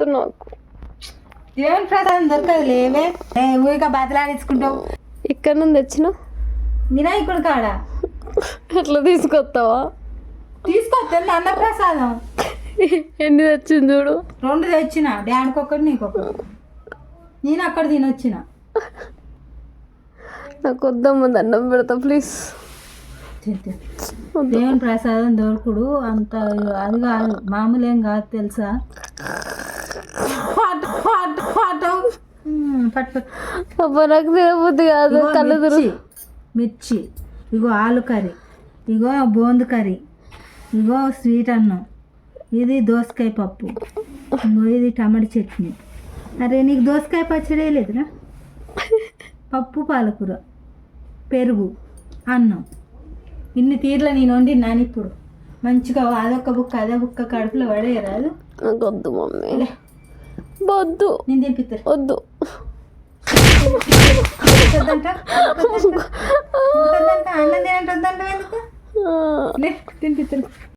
వద్దు నాకు. దేవుని ప్రసాదం దొరకదు లేవే, ఊరిక బతలాడించుకుంటావు. ఇక్కడ నుండి తెచ్చినావు వినాయకుడు కాడ ఎట్లా తీసుకొస్తావా? తీసుకొస్తే అన్న ప్రసాదం ఎన్ని తెచ్చింది చూడు. 2 తెచ్చిన, డాడీకి ఒకటి నీకొకటి. నేను అక్కడ తినొచ్చిన. నాకు వద్దమ్మ, దండం పెడతా ప్లీజ్. దేవుని ప్రసాదం దొరకుడు అంత అది కాదు, మామూలు ఏం కాదు తెలుసా. అబ్బా నాకు తినబుద్ధి కాదు, కళ్ళు తిరుగు. మిర్చి, ఇగో ఆలు కర్రీ, ఇగో బోందు కర్రీ, ఇగో స్వీట్ అన్నం, ఇది దోసకాయ పప్పు, ఇగో ఇది టమాటా చట్నీ. అరే నీకు దోసకాయ పచ్చడి లేదురా? పప్పు పాలకూర, పెరుగు, అన్నం, ఇన్ని తీర్ల నేను వండి నాని. ఇప్పుడు మంచిగా అదొక బుక్క అదే బుక్క కడుపులో పడేయరాదు. నాకు వద్దు మమ్మీ, వద్దు. నేను తినిపిస్తాను. వద్దు అన్నం తినంటే వద్దంట ఎందుకు? తినిపిస్తాను.